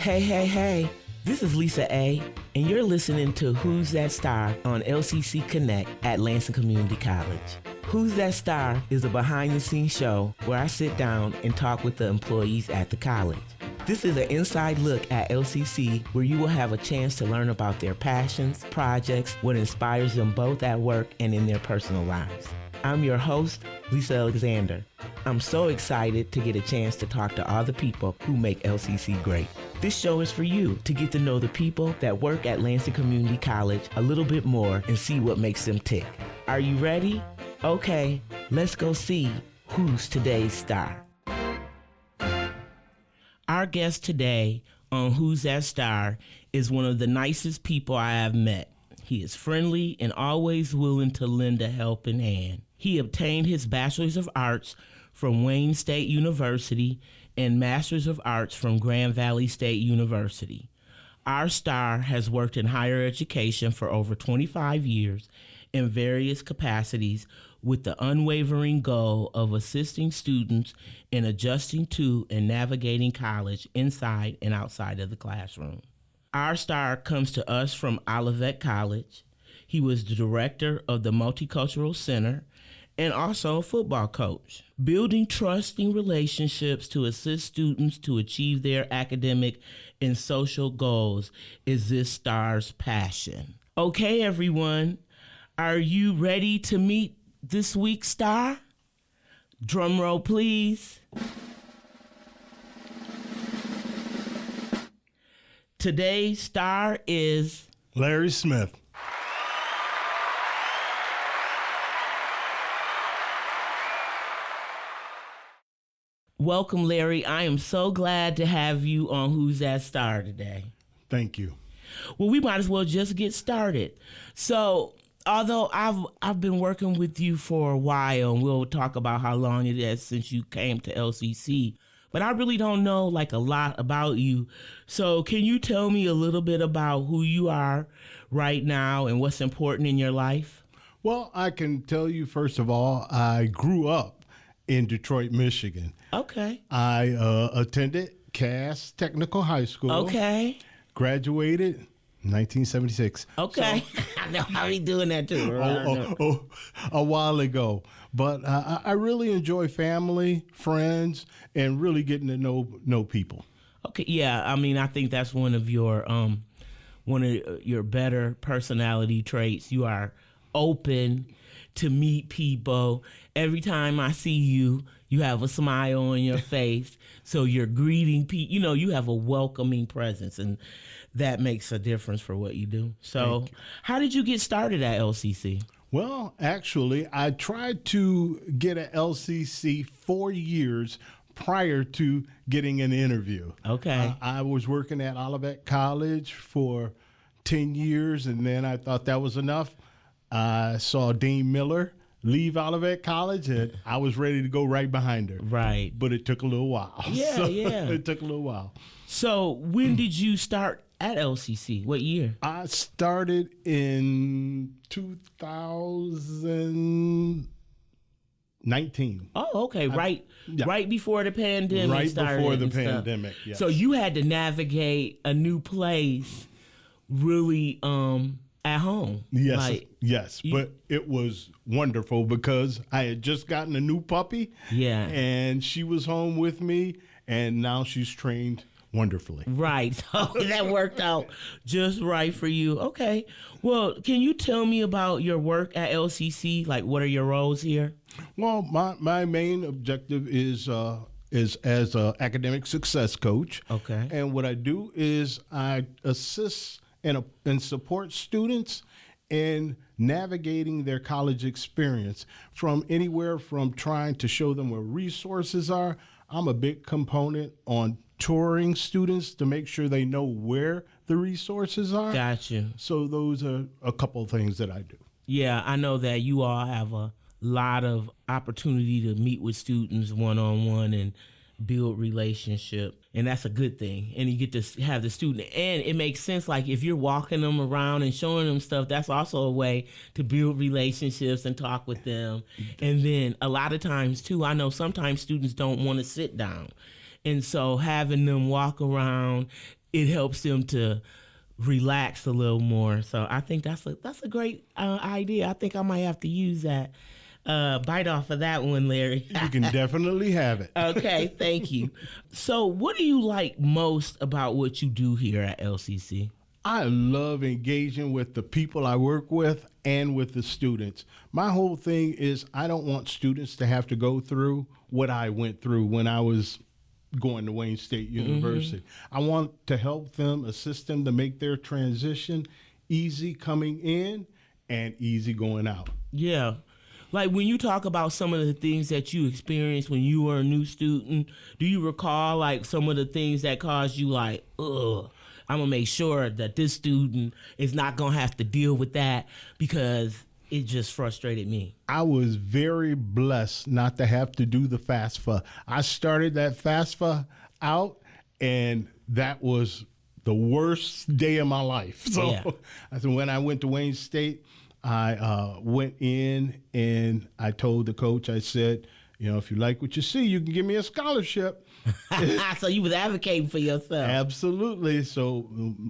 Hey, this is Lisa A, and you're listening to Who's That Star on LCC Connect at Lansing Community College. Who's That Star is a behind-the-scenes show where I sit down and talk with the employees at the college. This is an inside look at LCC where you will have a chance to learn about their passions, projects, what inspires them both at work and in their personal lives. I'm your host, Lisa Alexander. I'm so excited to get a chance to talk to all the people who make LCC great. This show is for you to get to know the people that work at Lansing Community College a little bit more and see what makes them tick. Are you ready? Okay, let's go see who's today's star. Our guest today on Who's That Star is one of the nicest people I have met. He is friendly and always willing to lend a helping hand. He obtained his Bachelor's of Arts from Wayne State University and Master's of Arts from Grand Valley State University. Our star has worked in higher education for over 25 years in various capacities with the unwavering goal of assisting students in adjusting to and navigating college inside and outside of the classroom. Our star comes to us from Olivet College. He was the director of the Multicultural Center and also a football coach. Building trusting relationships to assist students to achieve their academic and social goals is this star's passion. Okay, everyone, are you ready to meet this week's star? Drum roll, please. Today's star is Larry Smith. Welcome, Larry. I am so glad to have you on Who's That Star today. Thank you. Well, we might as well just get started. So, although I've been working with you for a while, and we'll talk about how long it is since you came to LCC, but I really don't know a lot about you. So can you tell me a little bit about who you are right now and what's important in your life? Well, I can tell you, first of all, I grew up in Detroit, Michigan. Okay. I attended Cass Technical High School. Okay. Graduated 1976. Okay. So, I know how he doing that too. a while ago. But I really enjoy family, friends, and really getting to know people. Okay. Yeah. I mean, I think that's one of your better personality traits. You are open to meet people. Every time I see you, you have a smile on your face. So you're greeting people. You have a welcoming presence, and that makes a difference for what you do. So how did you get started at LCC? Well, actually, I tried to get at LCC 4 years prior to getting an interview. Okay. I was working at Olivet College for 10 years, and then I thought that was enough. I saw Dean Miller leave Olivet College, and I was ready to go right behind her. Right. But it took a little while. Yeah. It took a little while. So when did you start at LCC? What year? I started in 2019. Oh, okay. Right before the pandemic started. Right before the pandemic, yes. So you had to navigate a new place really at home. Yes. But it was wonderful because I had just gotten a new puppy. Yeah. And she was home with me, and now she's trained wonderfully. Right. So that worked out just right for you. Okay. Well, can you tell me about your work at LCC? What are your roles here? Well, my main objective is as an academic success coach. Okay. And what I do is I assist and support students in navigating their college experience, from anywhere from trying to show them where resources are. I'm a big component on touring students to make sure they know where the resources are. Gotcha. So those are a couple of things that I do. Yeah, I know that you all have a lot of opportunity to meet with students one-on-one and build relationship, and that's a good thing. And you get to have the student, and it makes sense, if you're walking them around and showing them stuff, that's also a way to build relationships and talk with them. And then a lot of times too, I know sometimes students don't want to sit down, and so having them walk around it helps them to relax a little more. So I think that's a great idea. I think I might have to use that. Bite off of that one, Larry. You can definitely have it. Okay, thank you. So what do you like most about what you do here at LCC? I love engaging with the people I work with and with the students. My whole thing is I don't want students to have to go through what I went through when I was going to Wayne State University. I want to help them, assist them to make their transition easy coming in and easy going out. Yeah. Like when you talk about some of the things that you experienced when you were a new student, do you recall like some of the things that caused you like, ugh, I'm going to make sure that this student is not going to have to deal with that because it just frustrated me? I was very blessed not to have to do the FAFSA. I started that FAFSA out, and that was the worst day of my life. So Yeah. when I went to Wayne State, I went in and I told the coach, I said, if you like what you see, you can give me a scholarship. So you was advocating for yourself. Absolutely. So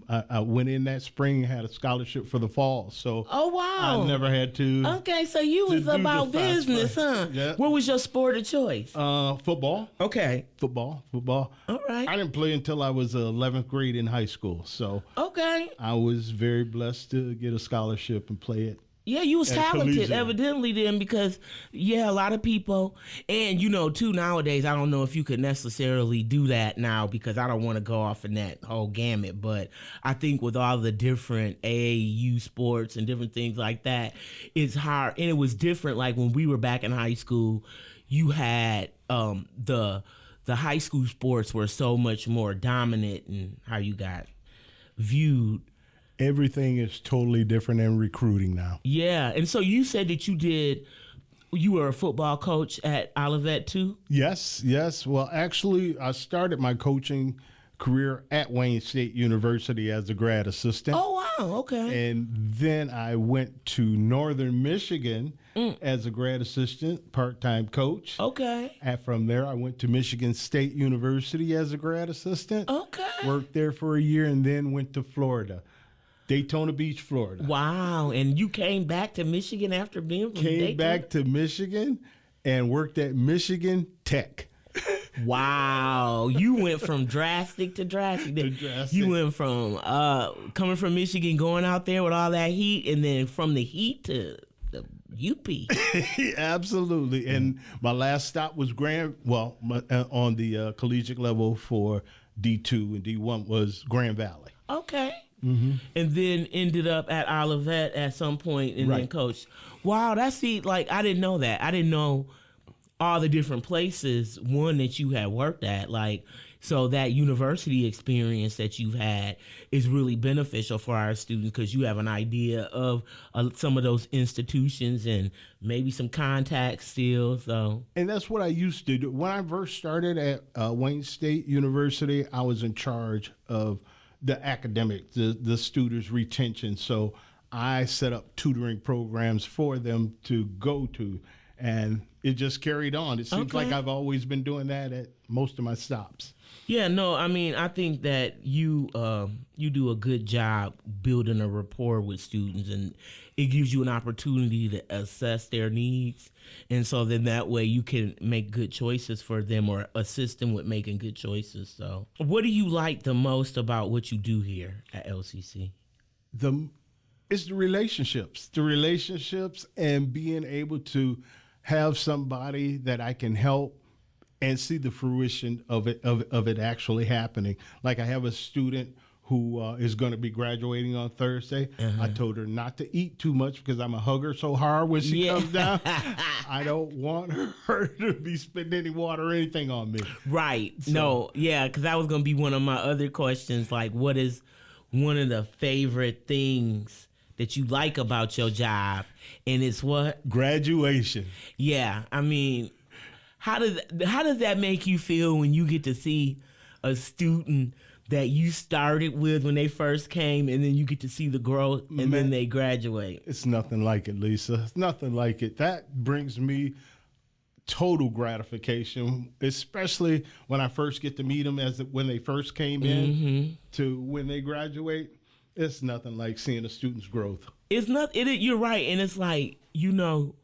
I went in that spring, had a scholarship for the fall. So Oh, wow. I never had to. Okay, so you to was do the about FAFSA. business, huh? Yeah. What was your sport of choice? Football. Okay. Football. All right. I didn't play until I was 11th grade in high school. So Okay. I was very blessed to get a scholarship and play it. Yeah, you was At talented, collegiate. evidently, then, because, a lot of people, and, too, nowadays, I don't know if you could necessarily do that now because I don't want to go off in that whole gamut, but I think with all the different AAU sports and different things like that, it's hard, and it was different, like when we were back in high school, you had the high school sports were so much more dominant in how you got viewed. Everything is totally different in recruiting now. Yeah, and so you said that you were a football coach at Olivet too? Yes. Well, actually, I started my coaching career at Wayne State University as a grad assistant. Oh, wow, okay. And then I went to Northern Michigan as a grad assistant, part-time coach. Okay. And from there, I went to Michigan State University as a grad assistant. Okay. Worked there for a year and then went to Florida. Daytona Beach, Florida. Wow, and you came back to Michigan after being from Came Daytona? back to Michigan and worked at Michigan Tech. Wow, you went from drastic to drastic. To drastic. You went from coming from Michigan, going out there with all that heat, and then from the heat to the UP. Absolutely. And my last stop was on the collegiate level for D2 and D1 was Grand Valley. Okay. Mm-hmm. And then ended up at Olivet at some point and then Right. coached. Wow, I didn't know that. I didn't know all the different places, one, that you had worked at. So that university experience that you've had is really beneficial for our students because you have an idea of some of those institutions and maybe some contacts still. So And that's what I used to do. When I first started at Wayne State University, I was in charge of the academic, the students' retention. So I set up tutoring programs for them to go to, and it just carried on. It seems like I've always been doing that at most of my stops. yeah, no, I mean, I think that you do a good job building a rapport with students, and it gives you an opportunity to assess their needs. And so then that way you can make good choices for them or assist them with making good choices. So what do you like the most about what you do here at LCC? It's the relationships and being able to have somebody that I can help and see the fruition of it actually happening. Like I have a student who is going to be graduating on Thursday. I told her not to eat too much because I'm a hugger so hard when she comes down. I don't want her to be spitting any water or anything on me. Right. No, yeah, because that was going to be one of my other questions. Like, what is one of the favorite things that you like about your job? And it's what? Graduation. Yeah, I mean, how does that make you feel when you get to see a student that you started with when they first came, and then you get to see the growth, and then they graduate? It's nothing like it, Lisa. It's nothing like it. That brings me total gratification, especially when I first get to meet them when they first came in to when they graduate. It's nothing like seeing a student's growth. It's not. You're right, and it's like, you know,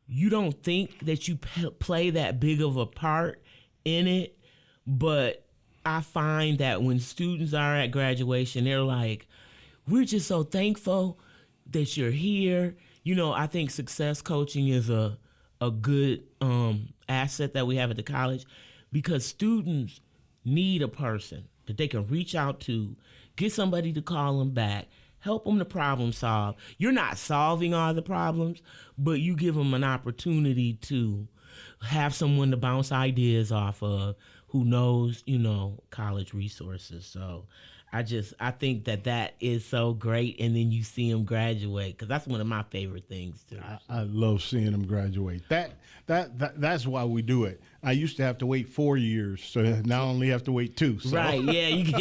you don't think that you play that big of a part in it, but I find that when students are at graduation, they're like, we're just so thankful that you're here. You know, I think success coaching is a good asset that we have at the college, because students need a person that they can reach out to, get somebody to call them back, help them to problem solve. You're not solving all the problems, but you give them an opportunity to have someone to bounce ideas off of who knows, you know, college resources. So I think that is so great. And then you see them graduate, because that's one of my favorite things too. I love seeing them graduate. That's why we do it. I used to have to wait 4 years, so now I only have to wait 2. So. Right, yeah, you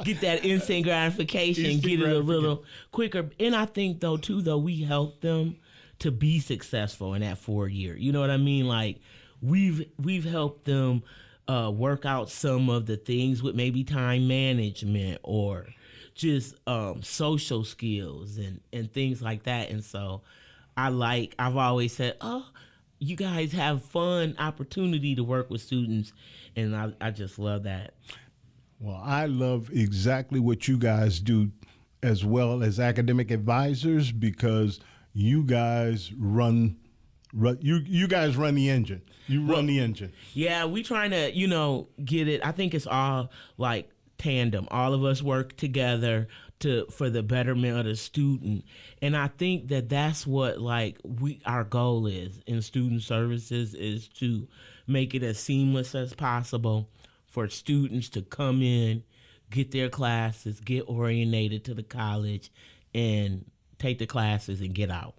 get that instant gratification, get it a little quicker. And I think though, we help them to be successful in that 4 year. You know what I mean? Like we've helped them work out some of the things with maybe time management or just social skills and things like that. And so I've always said, you guys have fun opportunity to work with students, and I just love that. Well, I love exactly what you guys do as well as academic advisors, because you guys run you guys run the engine. You run the engine. Yeah, we trying to, you know, get it. I think it's all like tandem. All of us work together for the betterment of the student. And I think that's what our goal is in student services, is to make it as seamless as possible for students to come in, get their classes, get oriented to the college, and take the classes and get out.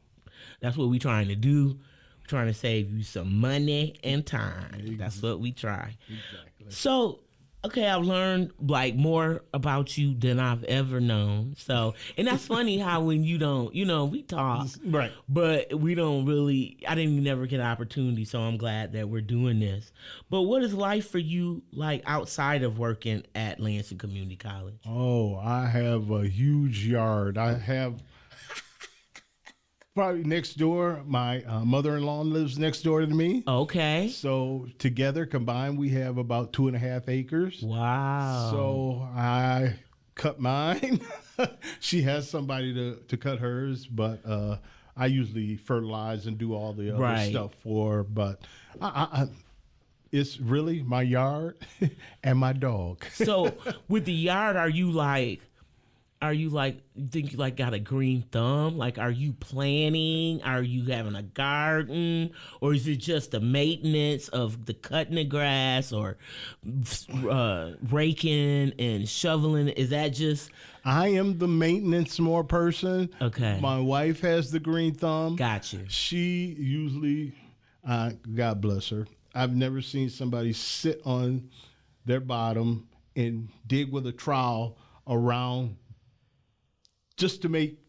That's what we're trying to do. We're trying to save you some money and time. That's what we try. Exactly. So, okay, I've learned more about you than I've ever known. So, and that's funny how when you don't, you know, we talk, right, but we don't really, I didn't never get an opportunity. So I'm glad that we're doing this. But what is life for you like outside of working at Lansing Community College? Oh, I have a huge yard. I have probably next door. My mother-in-law lives next door to me. Okay. So together, combined, we have about 2.5 acres. Wow. So I cut mine. She has somebody to cut hers, but I usually fertilize and do all the other stuff for her. But it's really my yard and my dog. So with the yard, are you think you got a green thumb? Like, are you planning? Are you having a garden? Or is it just the maintenance of the cutting the grass or raking and shoveling? Is that just... I am the maintenance more person. Okay. My wife has the green thumb. Got you. She usually, God bless her, I've never seen somebody sit on their bottom and dig with a trowel around just to make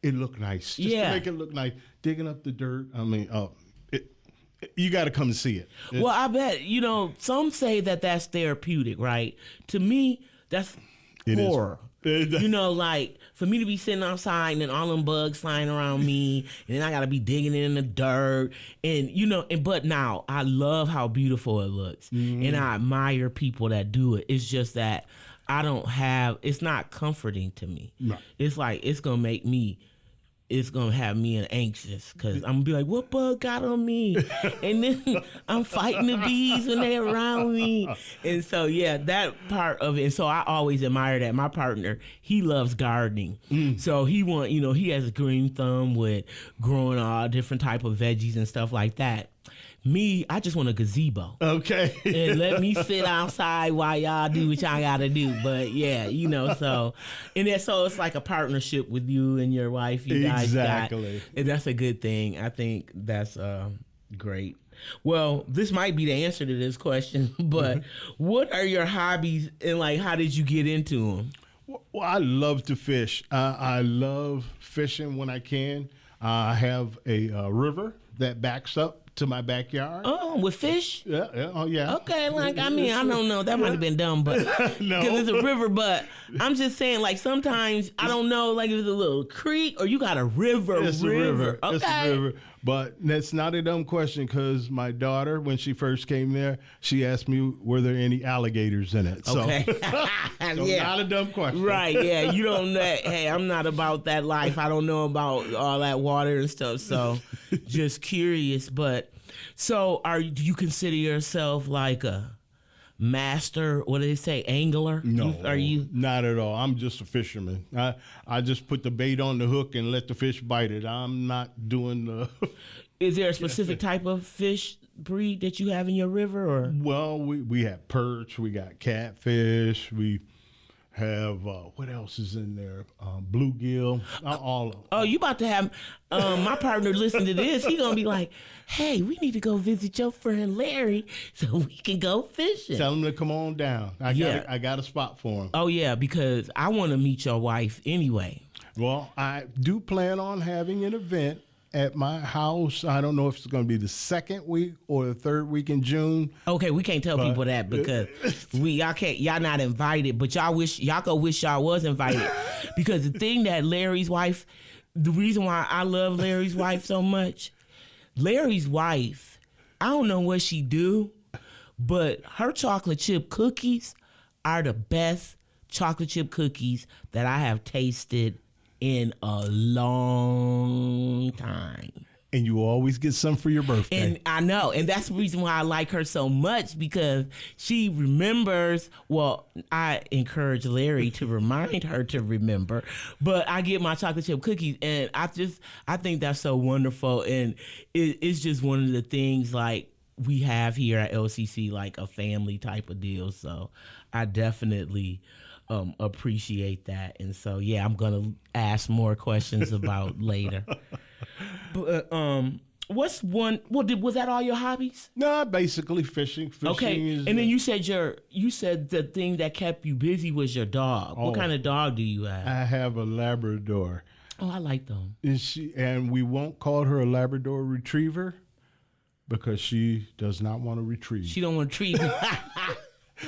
it look nice. Just to make it look nice. Digging up the dirt. I mean, you got to come and see it. Well, I bet, you know, some say that that's therapeutic, right? To me, that's horror. You know, like, for me to be sitting outside and then all them bugs flying around me, and then I got to be digging in the dirt. And, you know, but now I love how beautiful it looks. Mm-hmm. And I admire people that do it. It's just that it's not comforting to me. Right. It's like, it's going to have me anxious, because I'm going to be like, what bug got on me? And then I'm fighting the bees when they're around me. And so, yeah, that part of it. And so I always admire that. My partner, he loves gardening. So he has a green thumb with growing all different type of veggies and stuff like that. Me, I just want a gazebo. Okay. And let me sit outside while y'all do what y'all got to do. But yeah, you know, so it's like a partnership with you and your wife. You guys exactly. And that's a good thing. I think that's great. Well, this might be the answer to this question, but what are your hobbies and how did you get into them? Well, I love to fish. I love fishing when I can. I have a river that backs up to my backyard. Oh, with fish? Yeah. Oh, yeah. Okay, like, I mean, I don't know. That might have been dumb, but No. because it's a river, but I'm just saying, like, sometimes, I don't know, like, it's a little creek or you got a river. It's a river. Okay. It's a river. But that's not a dumb question because my daughter, when she first came there, she asked me, were there any alligators in it? So, Okay. so Yeah. not a dumb question. Right, yeah. You don't know. Hey, I'm not about that life. I don't know about all that water and stuff. So just curious. But so do you consider yourself like a master, what do they say, angler? No, Are you? not at all. I'm just a fisherman. I just put the bait on the hook and let the fish bite it. I'm not doing the... Is there a specific type of fish breed that you have in your river? Or Well, we have perch, we got catfish, we have, what else is in there? Bluegill, all of them. Oh, you about to have my partner listen to this. He gonna be like, hey, we need to go visit your friend Larry so we can go fishing. Tell him to come on down. I got a spot for him. Oh, yeah, because I want to meet your wife anyway. Well, I do plan on having an event at my house. I don't know if it's going to be the second week or the third week in June. Okay, we can't tell people that because y'all not invited, but y'all go wish y'all was invited. Because the thing that Larry's wife, the reason why I love Larry's wife so much, Larry's wife, I don't know what she do, but her chocolate chip cookies are the best chocolate chip cookies that I have tasted in a long time. And you always get some for your birthday. And I know, and that's the reason why I like her so much, because she remembers. Well, I encourage Larry to remind her to remember, but I get my chocolate chip cookies, and I think that's so wonderful, and it's just one of the things like we have here at LCC, like a family type of deal. So I definitely appreciate that, and so yeah, I'm gonna ask more questions about later. But what's one? Was that all your hobbies? No, basically fishing. Okay, and then you said the thing that kept you busy was your dog. What kind of dog do you have? I have a Labrador. Oh, I like them. And we won't call her a Labrador Retriever because she does not want to retrieve. She don't want to treat me.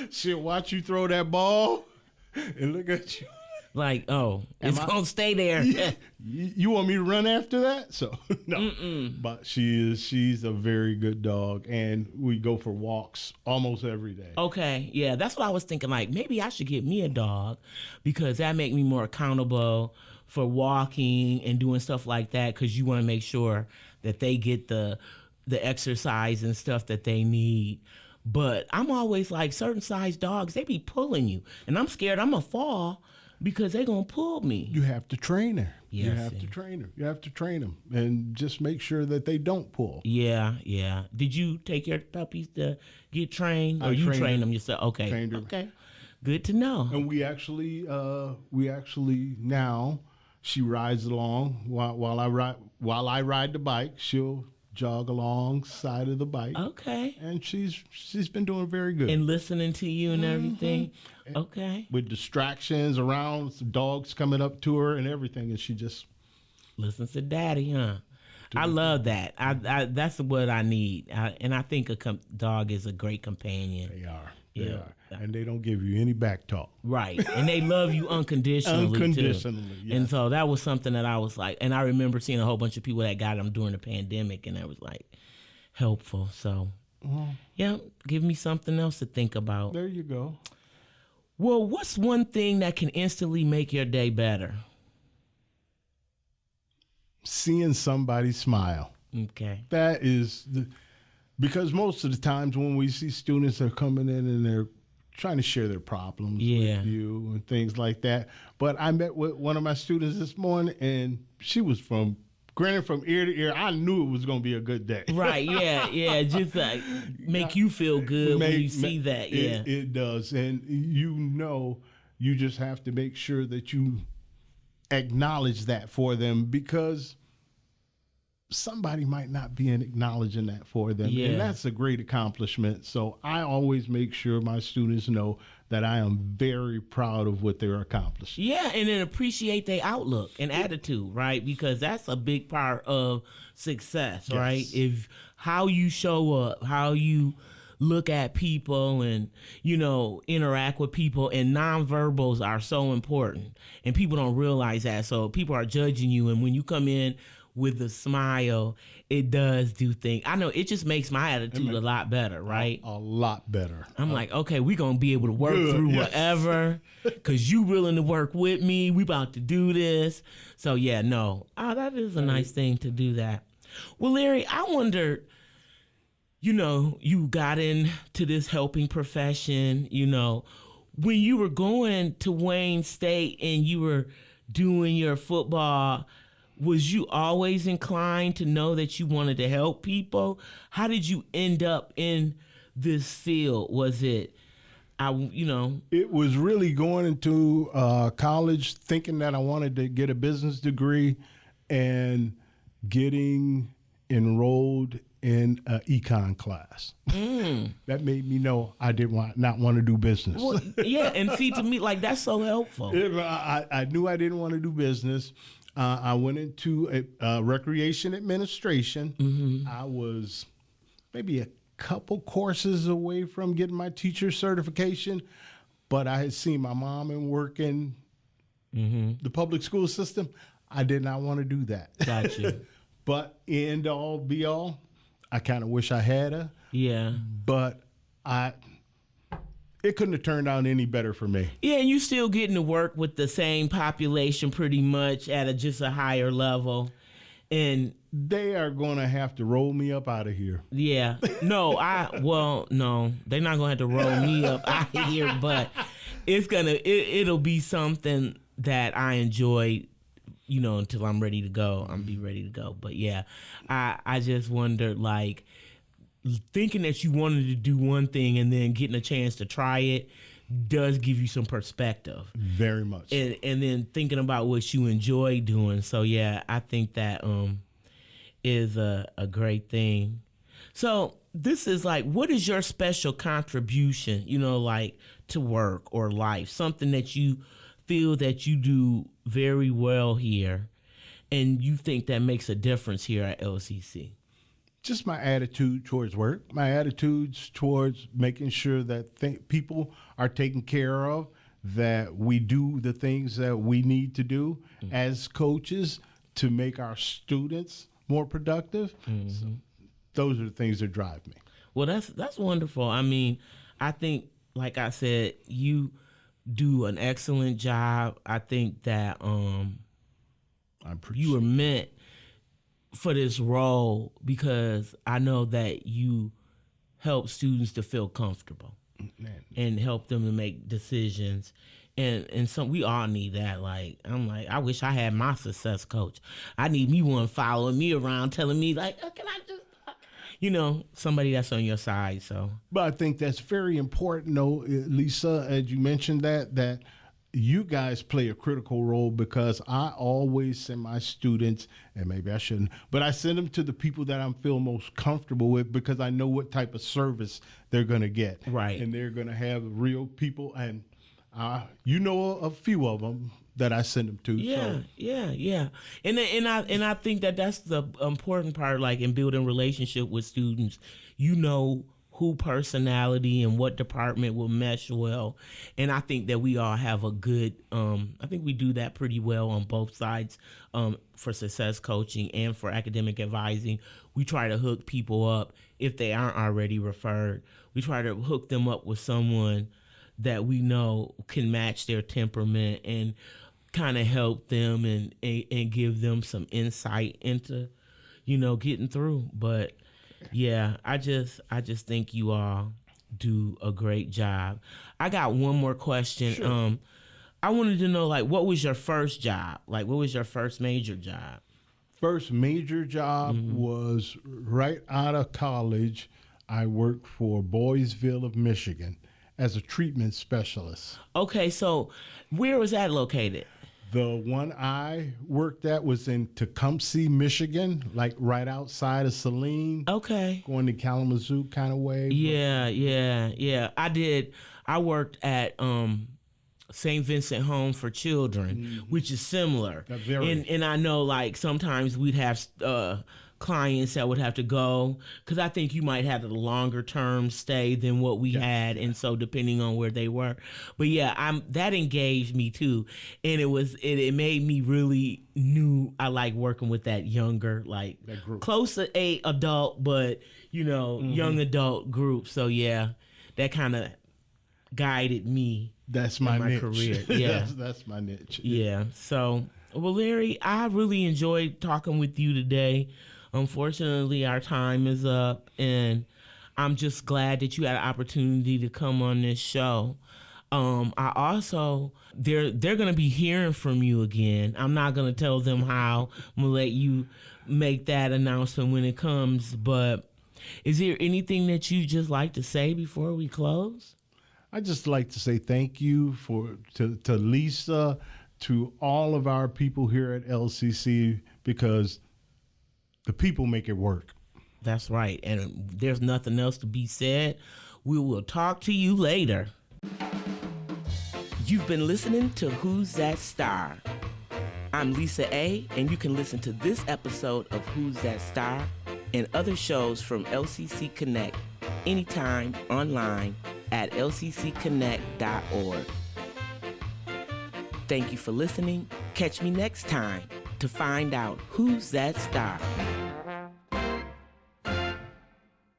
She'll watch you throw that ball and look at you. Like, oh, it's gonna stay there. You want me to run after that? So no. But she's a very good dog, and we go for walks almost every day. Okay, yeah, that's what I was thinking. Like, maybe I should get me a dog because that make me more accountable for walking and doing stuff like that. Because you want to make sure that they get the exercise and stuff that they need. But I'm always like, certain size dogs, they be pulling you, and I'm scared I'm gonna fall because they gonna pull me. You have to train her. Yeah, you have to train her. You have to train them, and just make sure that they don't pull. Yeah. Did you take your puppies to get trained, or I you trained train her. them yourself? Okay. Trained her. Okay. Good to know. And we actually now she rides along while I ride the bike. She'll jog alongside of the bike. Okay. And she's been doing very good. And listening to you and everything. Okay. With distractions around, some dogs coming up to her and everything, and she just listens to daddy, huh? I love that. I that's what I need. And I think a dog is a great companion. They are. Yeah. They are. And they don't give you any back talk. Right. And they love you unconditionally, too. Yes. And so that was something that I was like, and I remember seeing a whole bunch of people that got them during the pandemic, and that was like helpful. So, yeah, give me something else to think about. There you go. Well, what's one thing that can instantly make your day better? Seeing somebody smile. Okay. That is because most of the times when we see students that are coming in and they're trying to share their problems with you and things like that. But I met with one of my students this morning, and she was grinning from ear to ear. I knew it was going to be a good day. Right, yeah. Just like make you feel good when you see that, yeah. It does. And you just have to make sure that you acknowledge that for them, because somebody might not be acknowledging that for them. Yeah. And that's a great accomplishment. So I always make sure my students know that I am very proud of what they're accomplishing. Yeah, and then appreciate their outlook and attitude, right? Because that's a big part of success, right? If how you show up, how you look at people and, interact with people, and nonverbals are so important, and people don't realize that. So people are judging you, and when you come in with a smile, it does do things. I know it just makes my attitude a lot better, right? A lot better. I'm like, okay, we're going to be able to work through whatever, because you willing to work with me. We about to do this. So, yeah, no. Oh, that is a nice thing to do that. Well, Larry, I wondered, you got into this helping profession, when you were going to Wayne State and you were doing your football, was you always inclined to know that you wanted to help people? How did you end up in this field? Was it, It was really going into college thinking that I wanted to get a business degree and getting enrolled in an econ class. That made me know I did not want to do business. Well, yeah, and see, to me, like, that's so helpful. I knew I didn't want to do business. I went into a recreation administration. Mm-hmm. I was maybe a couple courses away from getting my teacher certification, but I had seen my mom and work in the public school system. I did not want to do that. Gotcha. But end all be all, I kind of wish I had her. Yeah. But it couldn't have turned out any better for me. Yeah, and you still getting to work with the same population pretty much at just a higher level. And they are going to have to roll me up out of here. Yeah. No, no, they're not going to have to roll me up out of here, but it'll be something that I enjoy, until I'm ready to go. I'm be ready to go. But yeah, I just wondered, like, thinking that you wanted to do one thing and then getting a chance to try it does give you some perspective. Very much. And then thinking about what you enjoy doing. So yeah, I think that is a great thing. So this is like, what is your special contribution, like to work or life? Something that you feel that you do very well here and you think that makes a difference here at LCC? Just my attitude towards work, my attitudes towards making sure that people are taken care of, that we do the things that we need to do as coaches to make our students more productive. So those are the things that drive me. Well, that's wonderful. I mean, I think, like I said, you do an excellent job. I think that you were meant for this role because I know that you help students to feel comfortable and help them to make decisions. And so we all need that. Like, I wish I had my success coach. I need me one following me around telling me, like, can I just, somebody that's on your side. So, but I think that's very important, though, Lisa, as you mentioned that you guys play a critical role, because I always send my students, and maybe I shouldn't, but I send them to the people that I feel most comfortable with, because I know what type of service they're going to get. Right. And they're going to have real people, and a few of them that I send them to. Yeah, yeah. And I think that that's the important part, like in building relationship with students. Who personality and what department will mesh well. And I think that we all have a good, I think we do that pretty well on both sides for success coaching and for academic advising. We try to hook people up if they aren't already referred. We try to hook them up with someone that we know can match their temperament and kind of help them and give them some insight into, getting through. But yeah, I just think you all do a great job. I got one more question. Sure. I wanted to know, like, what was your first job? Like, what was your first major job? First major job was right out of college. I worked for Boysville of Michigan as a treatment specialist. Okay, so where was that located? The one I worked at was in Tecumseh, Michigan, like right outside of Saline. Okay. Going to Kalamazoo kind of way. Yeah. I worked at St. Vincent Home for Children, which is similar. And I know, like, sometimes we'd have clients that would have to go, because I think you might have a longer term stay than what we had, and so depending on where they were. But yeah, that engaged me too, and it made me really knew I like working with that younger, like that group. Close to a adult, but young adult group. So yeah, that kind of guided me. That's my niche. Career. Yeah, that's my niche. Yeah. So, well, Larry, I really enjoyed talking with you today. Unfortunately, our time is up, and I'm just glad that you had an opportunity to come on this show. I also, they're going to be hearing from you again. I'm not going to tell them how. I'm going to let you make that announcement when it comes. But is there anything that you just like to say before we close? I just like to say thank you to Lisa, to all of our people here at LCC, because the people make it work. That's right. And there's nothing else to be said. We will talk to you later. You've been listening to Who's That Star? I'm Lisa A., and you can listen to this episode of Who's That Star and other shows from LCC Connect anytime online at lccconnect.org. Thank you for listening. Catch me next time to find out who's that star.